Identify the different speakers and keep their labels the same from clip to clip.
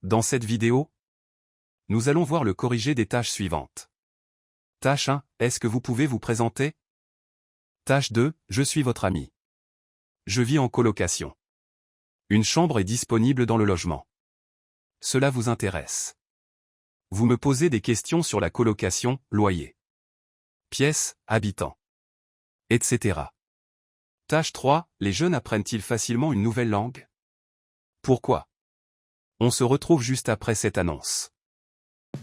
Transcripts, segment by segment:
Speaker 1: Dans cette vidéo, nous allons voir le corrigé des tâches suivantes. Tâche 1, est-ce que vous pouvez vous présenter? Tâche 2, je suis votre ami. Je vis en colocation. Une chambre est disponible dans le logement. Cela vous intéresse. Vous me posez des questions sur la colocation, loyer, pièces, habitants, etc. Tâche 3, les jeunes apprennent-ils facilement une nouvelle langue? Pourquoi? On se retrouve juste après cette annonce.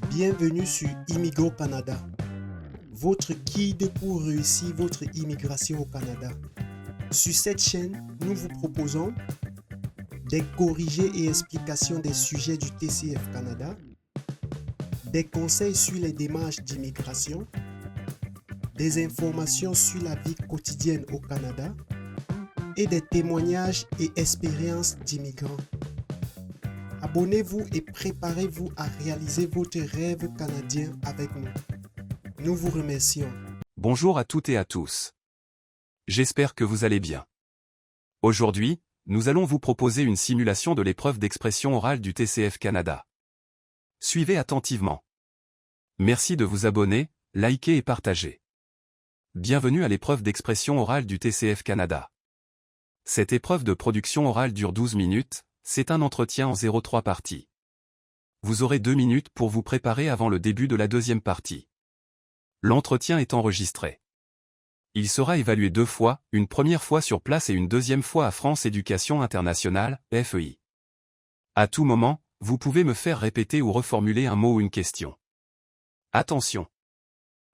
Speaker 2: Bienvenue sur Immigro Canada, votre guide pour réussir votre immigration au Canada. Sur cette chaîne, nous vous proposons des corrigés et explications des sujets du TCF Canada, des conseils sur les démarches d'immigration, des informations sur la vie quotidienne au Canada et des témoignages et expériences d'immigrants. Abonnez-vous et préparez-vous à réaliser votre rêve canadien avec nous. Nous vous remercions.
Speaker 1: Bonjour à toutes et à tous. J'espère que vous allez bien. Aujourd'hui, nous allons vous proposer une simulation de l'épreuve d'expression orale du TCF Canada. Suivez attentivement. Merci de vous abonner, liker et partager. Bienvenue à l'épreuve d'expression orale du TCF Canada. Cette épreuve de production orale dure 12 minutes, c'est un entretien en 0,3 parties. Vous aurez 2 minutes pour vous préparer avant le début de la deuxième partie. L'entretien est enregistré. Il sera évalué 2 fois, une première fois sur place et une deuxième fois à France Éducation Internationale, FEI. À tout moment, vous pouvez me faire répéter ou reformuler un mot ou une question. Attention!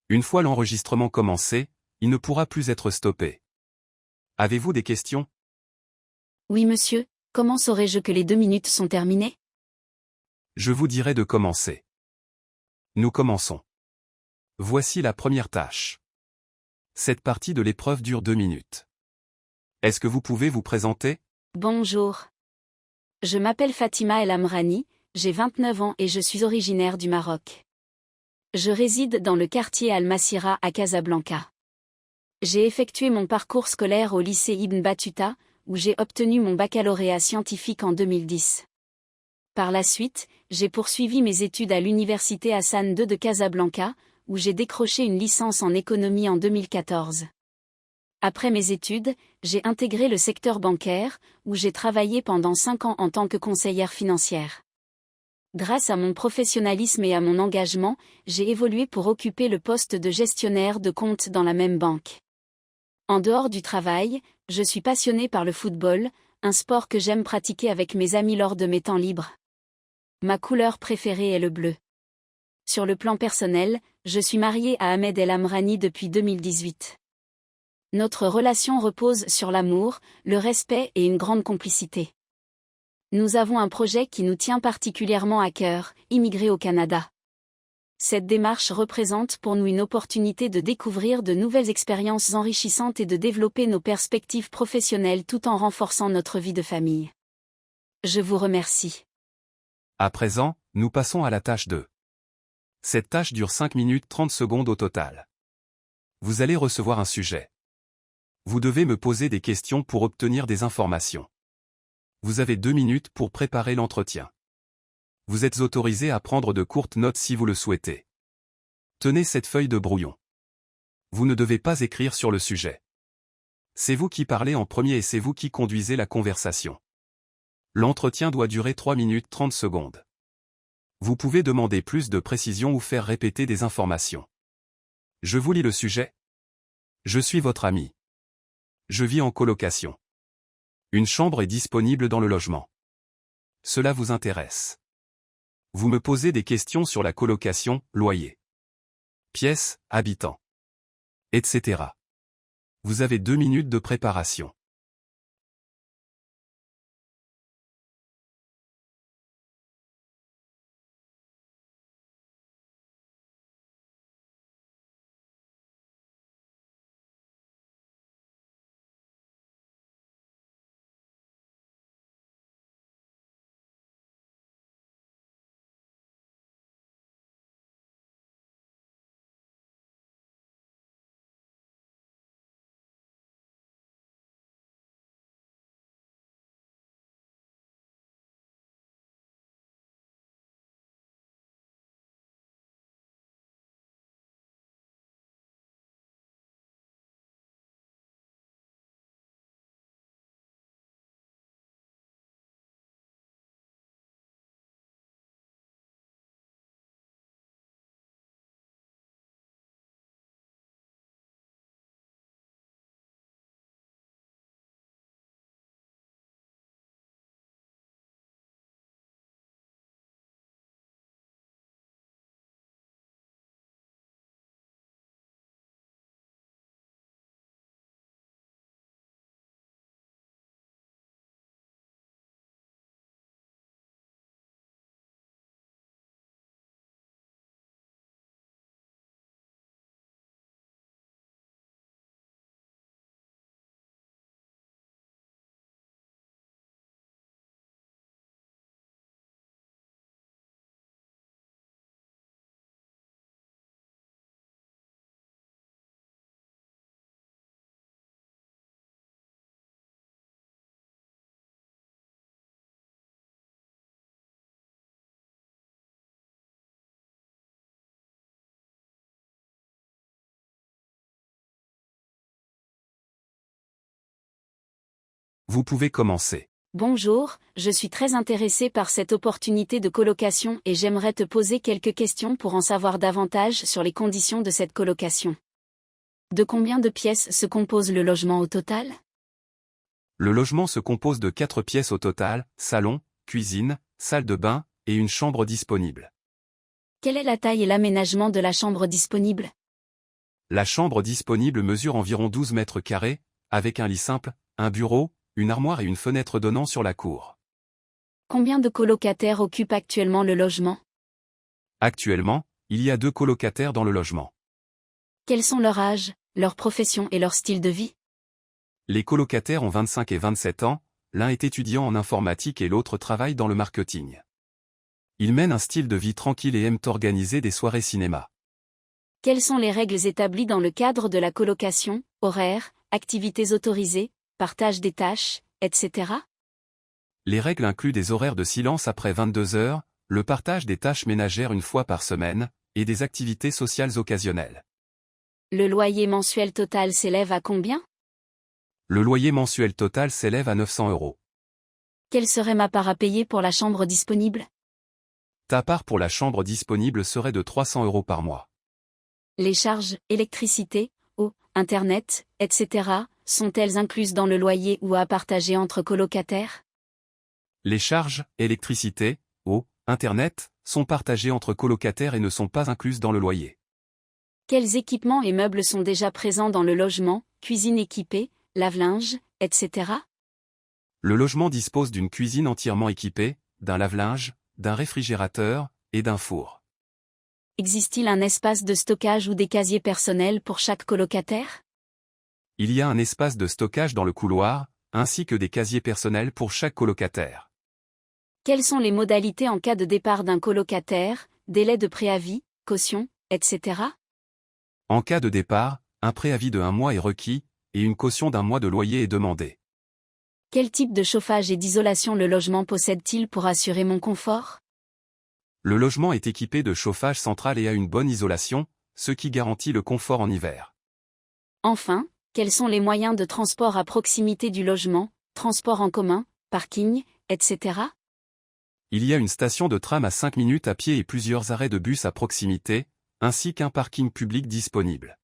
Speaker 1: Une fois l'enregistrement commencé, il ne pourra plus être stoppé. Avez-vous des questions?
Speaker 3: Oui monsieur, comment saurais-je que les 2 minutes sont terminées?
Speaker 1: Je vous dirai de commencer. Nous commençons. Voici la première tâche. Cette partie de l'épreuve dure 2 minutes. Est-ce que vous pouvez vous présenter?
Speaker 3: Bonjour. Je m'appelle Fatima El Amrani, j'ai 29 ans et je suis originaire du Maroc. Je réside dans le quartier Al-Masira à Casablanca. J'ai effectué mon parcours scolaire au lycée Ibn Battuta, où j'ai obtenu mon baccalauréat scientifique en 2010. Par la suite, j'ai poursuivi mes études à l'université Hassan II de Casablanca, où j'ai décroché une licence en économie en 2014. Après mes études, j'ai intégré le secteur bancaire, où j'ai travaillé pendant 5 ans en tant que conseillère financière. Grâce à mon professionnalisme et à mon engagement, j'ai évolué pour occuper le poste de gestionnaire de compte dans la même banque. En dehors du travail, je suis passionnée par le football, un sport que j'aime pratiquer avec mes amis lors de mes temps libres. Ma couleur préférée est le bleu. Sur le plan personnel, je suis mariée à Ahmed El Amrani depuis 2018. Notre relation repose sur l'amour, le respect et une grande complicité. Nous avons un projet qui nous tient particulièrement à cœur, immigrer au Canada. Cette démarche représente pour nous une opportunité de découvrir de nouvelles expériences enrichissantes et de développer nos perspectives professionnelles tout en renforçant notre vie de famille. Je vous remercie.
Speaker 1: À présent, nous passons à la tâche 2. Cette tâche dure 5 minutes 30 secondes au total. Vous allez recevoir un sujet. Vous devez me poser des questions pour obtenir des informations. Vous avez 2 minutes pour préparer l'entretien. Vous êtes autorisé à prendre de courtes notes si vous le souhaitez. Tenez cette feuille de brouillon. Vous ne devez pas écrire sur le sujet. C'est vous qui parlez en premier et c'est vous qui conduisez la conversation. L'entretien doit durer 3 minutes 30 secondes. Vous pouvez demander plus de précision ou faire répéter des informations. Je vous lis le sujet. Je suis votre ami. Je vis en colocation. Une chambre est disponible dans le logement. Cela vous intéresse. Vous me posez des questions sur la colocation, loyer, pièces, habitants, etc. Vous avez 2 minutes de préparation. Vous pouvez commencer.
Speaker 3: Bonjour, je suis très intéressé par cette opportunité de colocation et j'aimerais te poser quelques questions pour en savoir davantage sur les conditions de cette colocation. De combien de pièces se compose le logement au total?
Speaker 1: Le logement se compose de 4 pièces au total, salon, cuisine, salle de bain et une chambre disponible.
Speaker 3: Quelle est la taille et l'aménagement de la chambre disponible?
Speaker 1: La chambre disponible mesure environ 12 mètres carrés, avec un lit simple, un bureau, une armoire et une fenêtre donnant sur la cour.
Speaker 3: Combien de colocataires occupent actuellement le logement?
Speaker 1: Actuellement, il y a 2 colocataires dans le logement.
Speaker 3: Quels sont leur âge, leur profession et leur style de vie?
Speaker 1: Les colocataires ont 25 et 27 ans, l'un est étudiant en informatique et l'autre travaille dans le marketing. Ils mènent un style de vie tranquille et aiment organiser des soirées cinéma.
Speaker 3: Quelles sont les règles établies dans le cadre de la colocation, horaires, activités autorisées, partage des tâches, etc.?
Speaker 1: Les règles incluent des horaires de silence après 22 heures, le partage des tâches ménagères une fois par semaine, et des activités sociales occasionnelles.
Speaker 3: Le loyer mensuel total s'élève à combien?
Speaker 1: Le loyer mensuel total s'élève à 900 €.
Speaker 3: Quelle serait ma part à payer pour la chambre disponible?
Speaker 1: Ta part pour la chambre disponible serait de 300 € par mois.
Speaker 3: Les charges, électricité, eau, internet, etc., sont-elles incluses dans le loyer ou à partager entre colocataires?
Speaker 1: Les charges, électricité, eau, internet, sont partagées entre colocataires et ne sont pas incluses dans le loyer.
Speaker 3: Quels équipements et meubles sont déjà présents dans le logement, cuisine équipée, lave-linge, etc.?
Speaker 1: Le logement dispose d'une cuisine entièrement équipée, d'un lave-linge, d'un réfrigérateur, et d'un four.
Speaker 3: Existe-t-il un espace de stockage ou des casiers personnels pour chaque colocataire?
Speaker 1: Il y a un espace de stockage dans le couloir, ainsi que des casiers personnels pour chaque colocataire.
Speaker 3: Quelles sont les modalités en cas de départ d'un colocataire, délai de préavis, caution, etc.?
Speaker 1: En cas de départ, un préavis de 1 mois est requis, et une caution d'1 mois de loyer est demandée.
Speaker 3: Quel type de chauffage et d'isolation le logement possède-t-il pour assurer mon confort?
Speaker 1: Le logement est équipé de chauffage central et a une bonne isolation, ce qui garantit le confort en hiver.
Speaker 3: Enfin, quels sont les moyens de transport à proximité du logement, transport en commun, parking, etc.?
Speaker 1: Il y a une station de tram à 5 minutes à pied et plusieurs arrêts de bus à proximité, ainsi qu'un parking public disponible.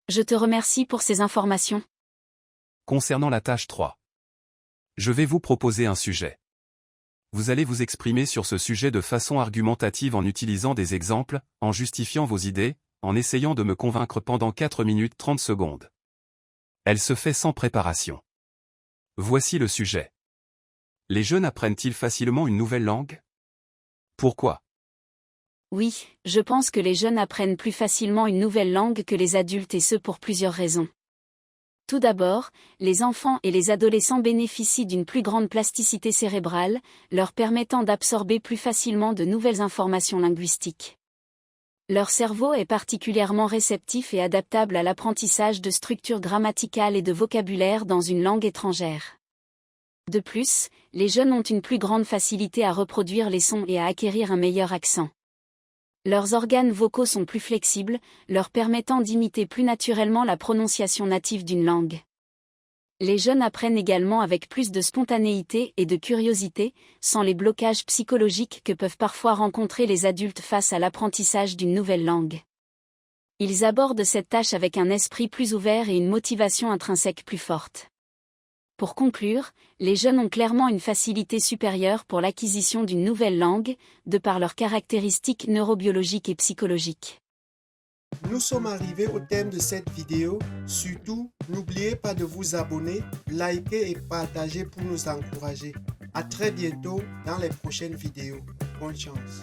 Speaker 3: Je te remercie pour ces informations.
Speaker 1: Concernant la tâche 3. Je vais vous proposer un sujet. Vous allez vous exprimer sur ce sujet de façon argumentative en utilisant des exemples, en justifiant vos idées, en essayant de me convaincre pendant 4 minutes 30 secondes. Elle se fait sans préparation. Voici le sujet. Les jeunes apprennent-ils facilement une nouvelle langue? Pourquoi?
Speaker 3: Oui, je pense que les jeunes apprennent plus facilement une nouvelle langue que les adultes et ce pour plusieurs raisons. Tout d'abord, les enfants et les adolescents bénéficient d'une plus grande plasticité cérébrale, leur permettant d'absorber plus facilement de nouvelles informations linguistiques. Leur cerveau est particulièrement réceptif et adaptable à l'apprentissage de structures grammaticales et de vocabulaire dans une langue étrangère. De plus, les jeunes ont une plus grande facilité à reproduire les sons et à acquérir un meilleur accent. Leurs organes vocaux sont plus flexibles, leur permettant d'imiter plus naturellement la prononciation native d'une langue. Les jeunes apprennent également avec plus de spontanéité et de curiosité, sans les blocages psychologiques que peuvent parfois rencontrer les adultes face à l'apprentissage d'une nouvelle langue. Ils abordent cette tâche avec un esprit plus ouvert et une motivation intrinsèque plus forte. Pour conclure, les jeunes ont clairement une facilité supérieure pour l'acquisition d'une nouvelle langue, de par leurs caractéristiques neurobiologiques et psychologiques.
Speaker 2: Nous sommes arrivés au terme de cette vidéo. Surtout, n'oubliez pas de vous abonner, liker et partager pour nous encourager. À très bientôt dans les prochaines vidéos. Bonne chance.